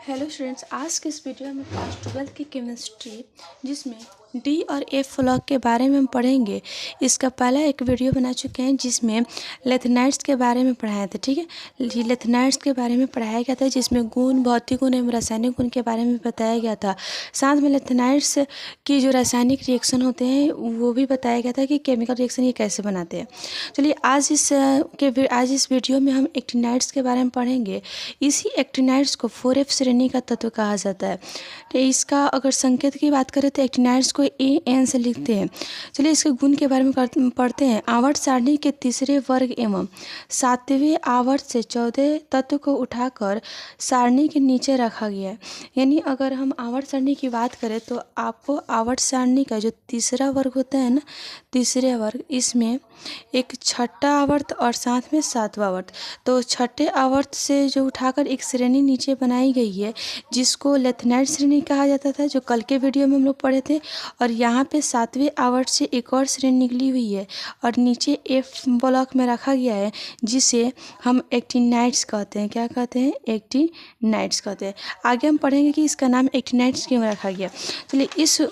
Hello students, आज के इस वीडियो में क्लास 12 की केमिस्ट्री जिसमें डी और एफ ब्लॉक के बारे में हम पढ़ेंगे। इसका पहला एक वीडियो बना चुके हैं जिसमें लेथनाइड्स के बारे में पढ़ाया था। ठीक है, ये लेथनाइड्स के बारे में पढ़ाया गया था जिसमें गुण, भौतिक गुण एवं रासायनिक गुण के बारे में बताया गया था। साथ में लेथनाइड्स की जो रासायनिक रिएक्शन होते हैं वो भी बताया गया था कि केमिकल रिएक्शन ये कैसे बनाते हैं। चलिए आज इस वीडियो में हम एक्टिनाइड्स के बारे में पढ़ेंगे। इसी एक्टिनाइड्स को 4F श्रेणी का तत्व कहा जाता है। तो इसका अगर संकेत की बात करें तो एक्टिनाइड्स को AN से लिखते हैं। चलिए इसके गुण के बारे में पढ़ते हैं। आवर्त सारणी के तीसरे वर्ग एवं 7वें आवर्त से 14 तत्व को उठाकर सारणी के नीचे रखा गया है। यानी अगर हम आवर्त सारणी की बात करें तो आपको आवर्त सारणी का जो तीसरा वर्ग होता है ना, तीसरे वर्ग, इसमें एक छठा आवर्त और साथ में 7वां आवर्त, तो छठे आवर्त से जो उठाकर एक श्रेणी नीचे बनाई गई है जिसको लेथनाइड श्रेणी कहा जाता था, जो कल के वीडियो में हम लोग पढ़े थे। और यहाँ पे 7वें आवर्त से एक और श्रेणी निकली हुई है और नीचे F ब्लॉक में रखा गया है जिसे हम एक्टिनाइड्स कहते हैं। क्या कहते हैं? एक्टिनाइड्स कहते हैं। आगे हम पढ़ेंगे कि इसका नाम एक्टिनाइड्स क्यों रखा गया। चलिए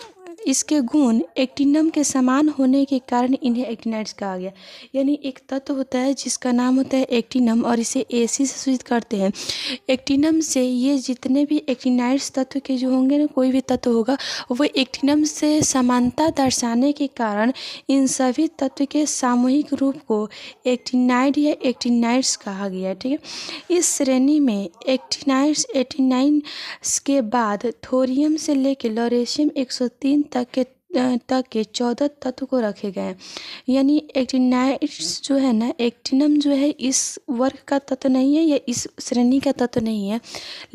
इसके गुण एक्टिनम के समान होने के कारण इन्हें एक्टिनाइड्स कहा गया। यानी एक तत्व होता है जिसका नाम होता है एक्टिनम और इसे AC से सूचित करते हैं। एक्टिनम से ये जितने भी एक्टिनाइड्स तत्व के जो होंगे ना, कोई भी तत्व होगा वो एक्टिनम से समानता दर्शाने के कारण इन सभी तत्व के सामूहिक रूप को एक्टिनाइड या एक्टिनाइड्स कहा गया है। ठीक है, इस श्रेणी में एक्टिनाइड्स 89 के बाद थोरियम से लेकर लॉरेशियम 103 तक के 14 तत्व को रखे गए हैं। यानी एक्टिनाइड्स जो है ना, एक्टिनम जो है इस वर्ग का तत्व नहीं है या इस श्रेणी का तत्व नहीं है,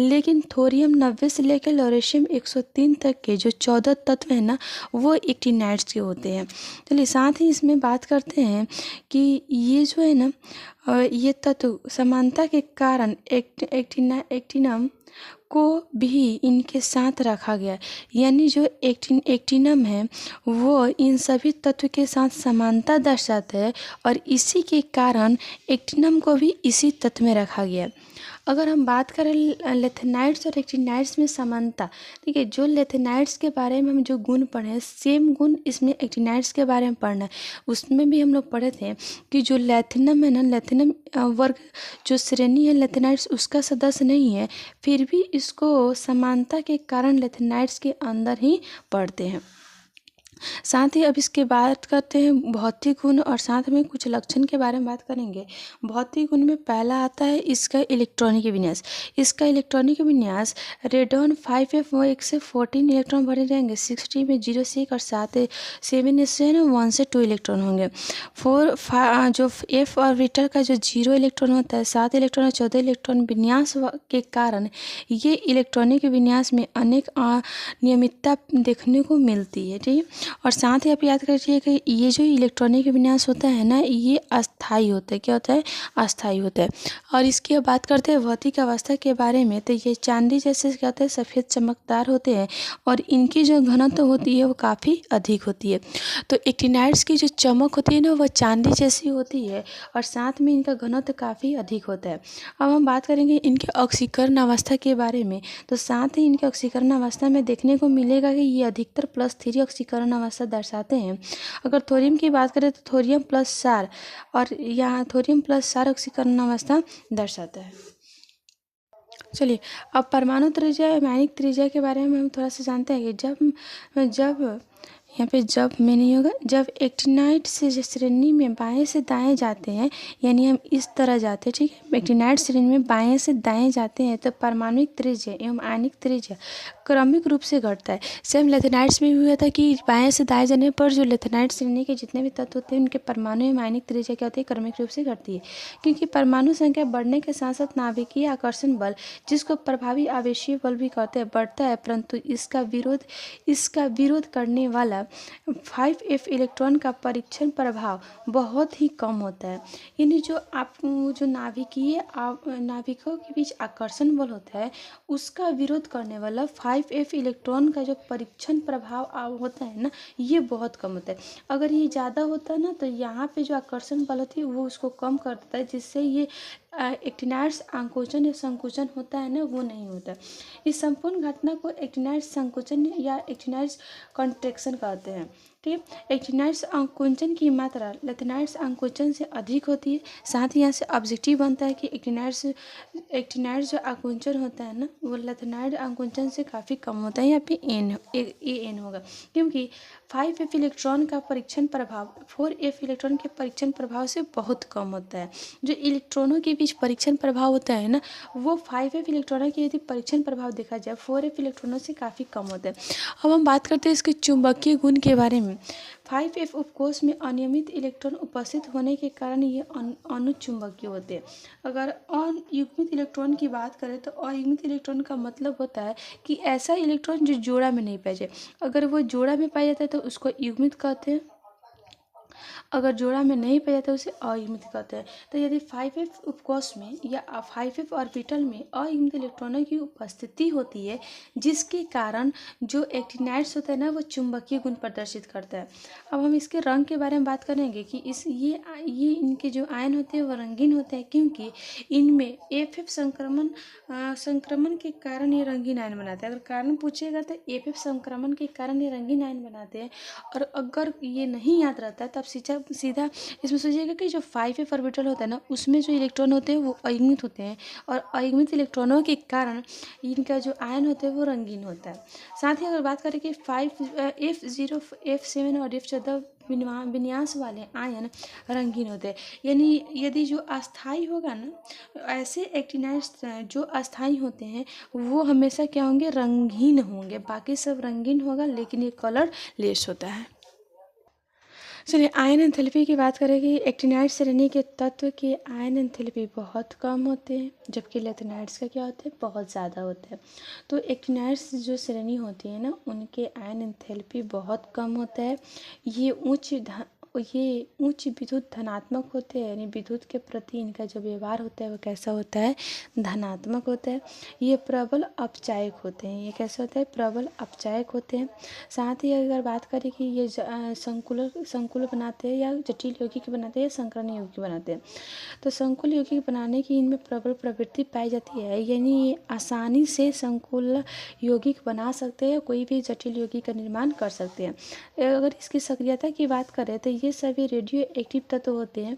लेकिन थोरियम 90 से लेकर लॉरेशियम 103 तक के जो 14 तत्व है ना, वो एक्टिनाइड्स के होते हैं। चलिए साथ ही इसमें बात करते हैं कि ये जो है ना, ये तत्व समानता के कारण एक्टिनम को भी इनके साथ रखा गया। यानी जो एक्टिनम है वो इन सभी तत्व के साथ समानता दर्शाता है और इसी के कारण एक्टिनम को भी इसी तत्व में रखा गया। अगर हम बात करें लेथनाइड्स और एक्टिनाइड्स में समानता, ठीक है, जो लेथनाइड्स के बारे में हम जो गुण पढ़े सेम गुण इसमें एक्टिनाइड्स के बारे में पढ़ना है। उसमें भी हम लोग पढ़े थे कि जो लेथिनम है ना, लेथिनम वर्ग जो श्रेणी है लेथनाइड्स उसका सदस्य नहीं है, फिर भी इसको समानता के कारण लेथनाइड्स के अंदर ही पढ़ते हैं। साथ ही अब इसके बात करते हैं भौतिक गुण और साथ में कुछ लक्षण के बारे में बात करेंगे। भौतिक गुण में पहला आता है इसका इलेक्ट्रॉनिक विन्यास। इसका इलेक्ट्रॉनिक विन्यास रेडॉन 5F 1 से 14 इलेक्ट्रॉन भरे रहेंगे, 60 में 0 से 1 और 7 से 1 से 2 इलेक्ट्रॉन होंगे। जो F ऑर्बिटल का जो 0 इलेक्ट्रॉन होता है, 7 इलेक्ट्रॉन और 14 इलेक्ट्रॉन विन्यास के कारण ये इलेक्ट्रॉनिक विन्यास में अनेक अनियमितता देखने को मिलती है। ठीक है, और साथ ही आप याद करिए कि ये जो इलेक्ट्रॉनिक विन्यास होता है ना, ये अस्थाई होता है। क्या होता है? अस्थाई होता है। और इसकी अब बात करते हैं भौतिक अवस्था के बारे में, तो ये चांदी जैसे क्या होता है, सफ़ेद चमकदार होते हैं और इनकी जो घनत्व होती है वो काफ़ी अधिक होती है। तो एक्टिनाइड्स की जो चमक होती है ना, वह चांदी जैसी होती है और साथ में इनका घनत्व काफ़ी अधिक होता है। अब हम बात करेंगे इनके ऑक्सीकरण अवस्था के बारे में, तो साथ ही इनके ऑक्सीकरण अवस्था में देखने को मिलेगा कि ये अधिकतर +3 ऑक्सीकरण अवस्था दर्शाते हैं। अगर थोरियम की बात करें तो थोरियम +4 और यहाँ थोरियम +4 ऑक्सीकरण अवस्था दर्शाता है। चलिए अब परमाणु त्रिज्या आयनिक त्रिज्या के बारे में हम थोड़ा सा जानते हैं कि जब यहाँ पे जब में नहीं होगा, जब एक्टिनाइड से श्रेणी में बाएं से दाएं जाते हैं, यानी हम इस तरह जाते हैं, ठीक है, एक्टिनाइड श्रेणी में बाएं से दाएं जाते हैं तो परमाणुिक त्रिज्या एवं आयनिक त्रिज्या क्रमिक रूप से घटता है। सेम लेथनाइड्स में भी हुआ था कि बाएं से दाएं जाने पर जो लेथनाइड श्रेणी के जितने भी तत्व होते हैं उनके परमाणु एवं आयनिक त्रिज्या क्या होती है? क्रमिक रूप से घटती है, क्योंकि परमाणु संख्या बढ़ने के साथ साथ नाभिकीय आकर्षण बल, जिसको प्रभावी आवेशीय बल भी कहते हैं, बढ़ता है, परंतु इसका विरोध करने वाला 5F इलेक्ट्रॉन का परीक्षण प्रभाव बहुत ही कम होता है। यानी जो नाभिकों के बीच आकर्षण बल होता है उसका विरोध करने वाला 5F इलेक्ट्रॉन का जो परीक्षण प्रभाव होता है ना, ये बहुत कम होता है। अगर ये ज़्यादा होता है ना तो यहाँ पे जो आकर्षण बल होती है वो उसको कम कर देता है, जिससे ये एक्टिनाइड्स आंकोचन या संकोचन होता है ना, वो नहीं होता। इस संपूर्ण घटना को एक्टिनाइड्स संकोचन या एक्टिनाइड्स कॉन्ट्रैक्शन कहते हैं। ठीक है, एक्टिनाइड्स आंकोचन की मात्रा लेथेनाइड्स आंकोचन से अधिक होती है। साथ ही यहाँ से ऑब्जेक्टिव बनता है कि एक्टिनाइड्स जो आंकोचन होता है ना, वो लेथेनाइड आंकोचन से काफ़ी कम होता है। यहाँ पे एन होगा, क्योंकि 5f इलेक्ट्रॉन का परीक्षण प्रभाव 4f इलेक्ट्रॉन के परीक्षण प्रभाव से बहुत कम होता है। जो इलेक्ट्रॉनों के बीच परीक्षण प्रभाव होता है ना, वो 5f इलेक्ट्रॉनों के यदि परीक्षण प्रभाव देखा जाए 4f इलेक्ट्रॉनों से काफ़ी कम होता है। अब हम बात करते हैं इसके चुंबकीय गुण के बारे में। 5f उपकोष में अनियमित इलेक्ट्रॉन उपस्थित होने के कारण ये अनुचुंबकीय होते हैं। अगर अयुग्मित इलेक्ट्रॉन की बात करें तो अयुग्मित इलेक्ट्रॉन का मतलब होता है कि ऐसा इलेक्ट्रॉन जो जोड़ा में नहीं पाया जाए। अगर वो जोड़ा में पाया जाता है तो उसको युग्मित कहते हैं, अगर जोड़ा में नहीं पाया जाता है उसे अयुग्मित कहते हैं। तो यदि 5f उपकोष में या 5f ऑर्बिटल में अयुग्मित इलेक्ट्रॉनों की उपस्थिति होती है, जिसके कारण जो एक्टिनाइड्स होता है ना, वो चुंबकीय गुण प्रदर्शित करता है। अब हम इसके रंग के बारे में बात करेंगे कि ये इनके जो आयन होते हैं वो रंगीन होते हैं, क्योंकि इनमें FF संक्रमण के कारण ये रंगीन आयन बनाते हैं। अगर कारण पूछेगा तो FF संक्रमण के कारण ये रंगीन आयन बनाते हैं। और अगर ये नहीं याद रहता है तब सीधा इसमें सोचिएगा कि जो 5f ऑर्बिटल होता है ना, उसमें जो इलेक्ट्रॉन होते हैं वो अयुग्मित होते हैं, और अयुग्मित इलेक्ट्रॉनों के कारण इनका जो आयन होता है वो रंगीन होता है। साथ ही अगर बात करें कि F0 F7 और F14 विन्यास वाले आयन रंगीन होते हैं। यानी यदि जो अस्थाई होगा ना, ऐसे एक्टिनाइड्स जो अस्थाई होते हैं वो हमेशा क्या होंगे, रंगीन होंगे। बाकी सब रंगीन होगा लेकिन ये कलर लेस होता है। चलिए आयन एंथैल्पी की बात करेंगे। एक्टिनाइड श्रेणी के तत्व के आयन एंथैल्पी बहुत कम होते हैं, जबकि लेथेनाइड्स का क्या होता है, बहुत ज़्यादा होता है। तो एक्टिनाइड्स जो श्रेणी होती है ना, उनके आयन एंथैल्पी बहुत कम होता है। ये उच्च विद्युत धनात्मक होते हैं, यानी विद्युत के प्रति इनका जो व्यवहार होता है वो कैसा होता है, धनात्मक होता है। ये प्रबल अपचायक होते हैं। ये कैसे होता है, प्रबल अपचायक होते हैं। साथ ही अगर बात करें कि ये संकुल बनाते हैं या जटिल यौगिक बनाते हैं या संकरण यौगिक बनाते हैं, तो संकुल यौगिक बनाने की इनमें प्रबल प्रवृत्ति पाई जाती है। यानी ये आसानी से संकुल यौगिक बना सकते हैं, कोई भी जटिल यौगिक का निर्माण कर सकते हैं। अगर इसकी सक्रियता की बात करें तो ये सभी रेडियो एक्टिव तत्व होते हैं।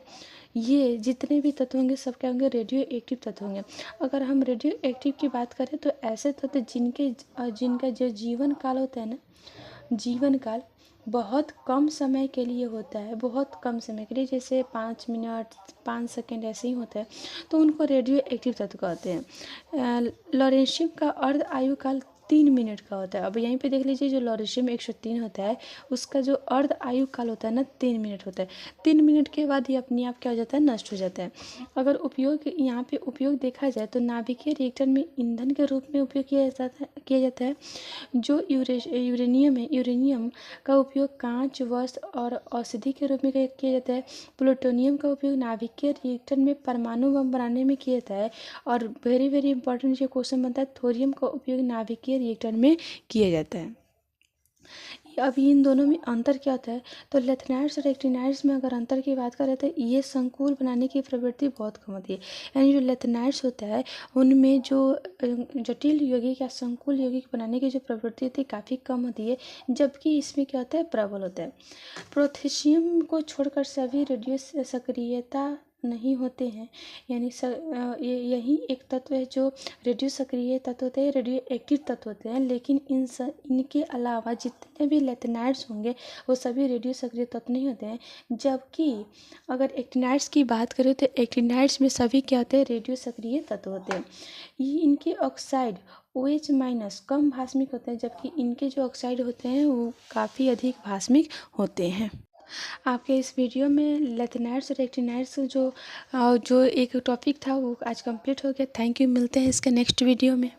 ये जितने भी तत्व होंगे सब क्या होंगे, रेडियो एक्टिव तत्व होंगे। अगर हम रेडियो एक्टिव की बात करें तो ऐसे तत्व जिनका जो जीवन काल होता है ना, जीवन काल बहुत कम समय के लिए होता है, बहुत कम समय के लिए, जैसे 5 मिनट 5 सेकेंड ऐसे ही होता है, तो उनको रेडियो एक्टिव तत्व कहते हैं। लॉरेंशियम का अर्ध आयु काल 3 मिनट का होता है। अब यहीं पे देख लीजिए, जो लॉरेंशियम 103 होता है उसका जो अर्ध आयु काल होता है ना, 3 मिनट होता है। 3 मिनट के बाद ये अपने आप क्या हो जाता है, नष्ट हो जाता है। अगर यहाँ पे उपयोग देखा जाए तो नाभिकीय रिएक्टर में ईंधन के रूप में उपयोग किया जाता है। जो यूरेनियम का उपयोग कांच, वस्त्र और औषधि के रूप में किया जाता है। प्लूटोनियम का उपयोग नाभिकीय रिएक्टर में परमाणु बम बनाने में किया जाता है। और वेरी वेरी इंपॉर्टेंट जो क्वेश्चन बनता है, थोरियम का उपयोग नाभिकीय रिएक्टर में किया जाता है। अभी इन दोनों में अंतर क्या होता है, तो लेथेनाइड्स और एक्टिनाइड्स में अगर अंतर की बात करें तो ये संकुल बनाने की प्रवृत्ति बहुत कम होती है। यानी जो लेथेनाइड्स होता है उनमें जो जटिल यौगिक या संकुल यौगिक बनाने की जो प्रवृत्ति होती है काफ़ी कम होती है, जबकि इसमें क्या होता है, प्रबल होता है। प्रोथेशियम को छोड़कर सभी रेडियो सक्रियता नहीं होते हैं। यानी यही एक तत्व है जो रेडियो सक्रिय तत्व होते हैं, रेडियो एक्टिव तत्व होते हैं। लेकिन इनके अलावा जितने भी लेथेनाइड्स होंगे वो सभी रेडियो सक्रिय तत्व नहीं होते हैं। जबकि अगर एक्टिनाइड्स की बात करें तो एक्टिनाइड्स में सभी क्या होते हैं, रेडियो सक्रिय तत्व होते हैं। ये इनके ऑक्साइड OH- कम भास्मिक होते हैं, जबकि इनके जो ऑक्साइड होते हैं वो काफ़ी अधिक भास्मिक होते हैं। आपके इस वीडियो में लेथेनाइड्स और एक्टिनाइड्स जो एक टॉपिक था वो आज कंप्लीट हो गया। थैंक यू, मिलते हैं इसके नेक्स्ट वीडियो में।